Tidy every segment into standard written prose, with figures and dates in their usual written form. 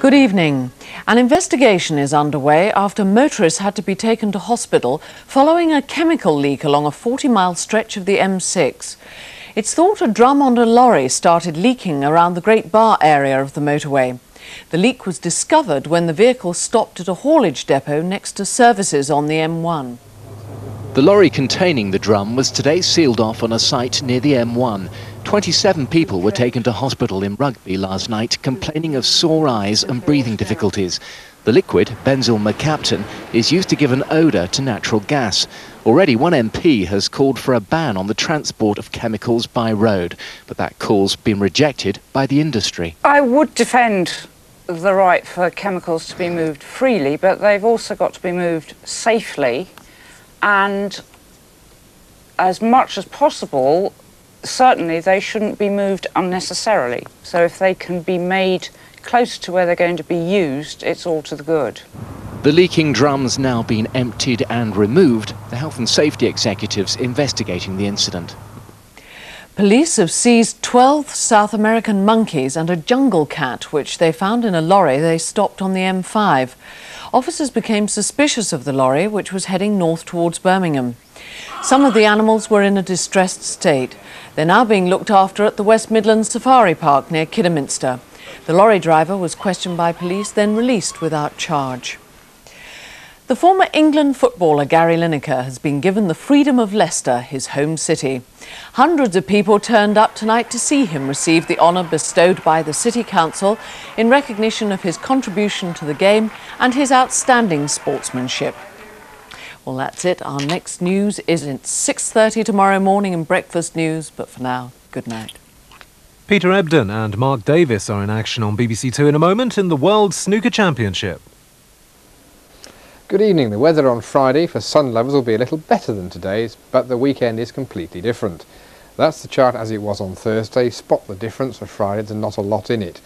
Good evening. An investigation is underway after motorists had to be taken to hospital following a chemical leak along a 40-mile stretch of the M6. It's thought a drum on a lorry started leaking around the Great Bar area of the motorway. The leak was discovered when the vehicle stopped at a haulage depot next to services on the M1. The lorry containing the drum was today sealed off on a site near the M1. 27 people were taken to hospital in Rugby last night, complaining of sore eyes and breathing difficulties. The liquid, benzyl mercaptan, is used to give an odour to natural gas. Already one MP has called for a ban on the transport of chemicals by road, but that call's been rejected by the industry. I would defend the right for chemicals to be moved freely, but they've also got to be moved safely, and as much as possible, certainly they shouldn't be moved unnecessarily. So if they can be made close to where they're going to be used, it's all to the good. The leaking drum's now been emptied and removed. The health and safety executives investigating the incident. Police have seized 12 South American monkeys and a jungle cat, which they found in a lorry they stopped on the M5. Officers became suspicious of the lorry, which was heading north towards Birmingham. Some of the animals were in a distressed state. They're now being looked after at the West Midlands Safari Park near Kidderminster. The lorry driver was questioned by police, then released without charge. The former England footballer Gary Lineker has been given the freedom of Leicester, his home city. Hundreds of people turned up tonight to see him receive the honour bestowed by the City Council in recognition of his contribution to the game and his outstanding sportsmanship. Well, that's it. Our next news is at 6:30 tomorrow morning in Breakfast News, but for now, good night. Peter Ebdon and Mark Davis are in action on BBC2 in a moment in the World Snooker Championship. Good evening. The weather on Friday for sun lovers will be a little better than today's, but the weekend is completely different. That's the chart as it was on Thursday. Spot the difference for Friday, there's not a lot in it.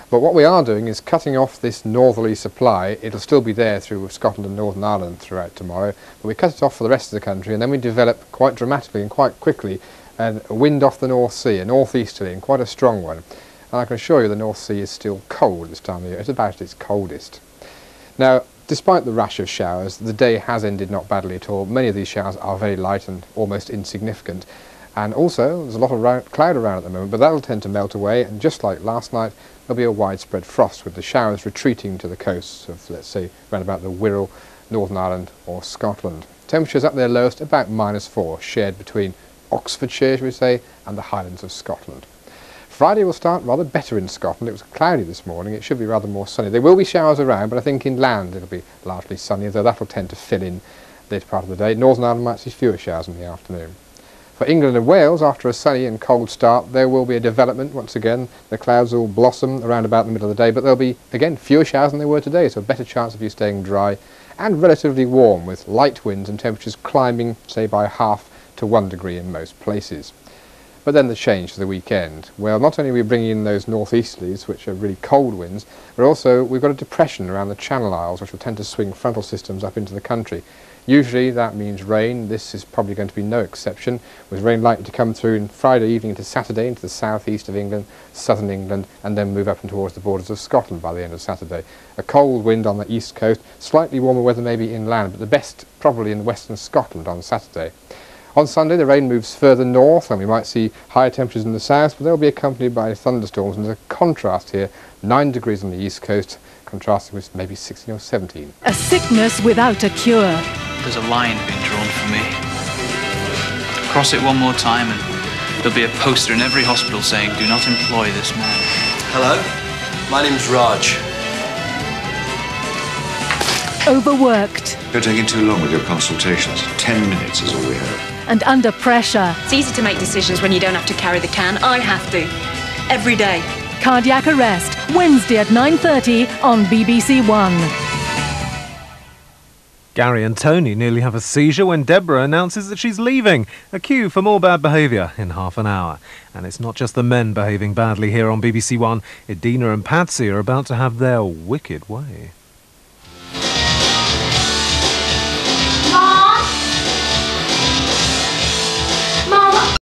But what we are doing is cutting off this northerly supply. It'll still be there through Scotland and Northern Ireland throughout tomorrow, but we cut it off for the rest of the country, and then we develop quite dramatically and quite quickly a wind off the North Sea, a northeasterly and quite a strong one. And I can assure you the North Sea is still cold this time of year. It's about its coldest. Now, despite the rash of showers, the day has ended not badly at all. Many of these showers are very light and almost insignificant. And also, there's a lot of cloud around at the moment, but that'll tend to melt away, and just like last night, there'll be a widespread frost with the showers retreating to the coasts of, let's say, around about the Wirral, Northern Ireland or Scotland. Temperatures at their lowest about -4, shared between Oxfordshire, shall we say, and the Highlands of Scotland. Friday will start rather better in Scotland. It was cloudy this morning. It should be rather more sunny. There will be showers around, but I think inland it'll be largely sunny, though that'll tend to fill in later part of the day. Northern Ireland might see fewer showers in the afternoon. For England and Wales, after a sunny and cold start, there will be a development once again. The clouds will blossom around about the middle of the day, but there'll be, again, fewer showers than there were today, so a better chance of you staying dry and relatively warm, with light winds and temperatures climbing, say, by 0.5 to 1 degree in most places. But then the change for the weekend. Well, not only are we bringing in those northeasterlies, which are really cold winds, but also we've got a depression around the Channel Isles, which will tend to swing frontal systems up into the country. Usually that means rain. This is probably going to be no exception, with rain likely to come through in Friday evening into Saturday into the southeast of England, southern England, and then move up and towards the borders of Scotland by the end of Saturday. A cold wind on the east coast, slightly warmer weather maybe inland, but the best probably in western Scotland on Saturday. On Sunday the rain moves further north, and we might see higher temperatures in the south, but they'll be accompanied by thunderstorms, and there's a contrast here, 9 degrees on the east coast, contrasting with maybe 16 or 17. A sickness without a cure. There's a line being drawn for me. Cross it one more time and there'll be a poster in every hospital saying, "Do not employ this man." Hello, my name's Raj. Overworked. You're taking too long with your consultations. 10 minutes is all we have. And under pressure. It's easy to make decisions when you don't have to carry the can. I have to. Every day. Cardiac arrest, Wednesday at 9:30 on BBC1. Gary and Tony nearly have a seizure when Deborah announces that she's leaving. A cue for more bad behaviour in half an hour. And it's not just the men behaving badly here on BBC1. Edina and Patsy are about to have their wicked way.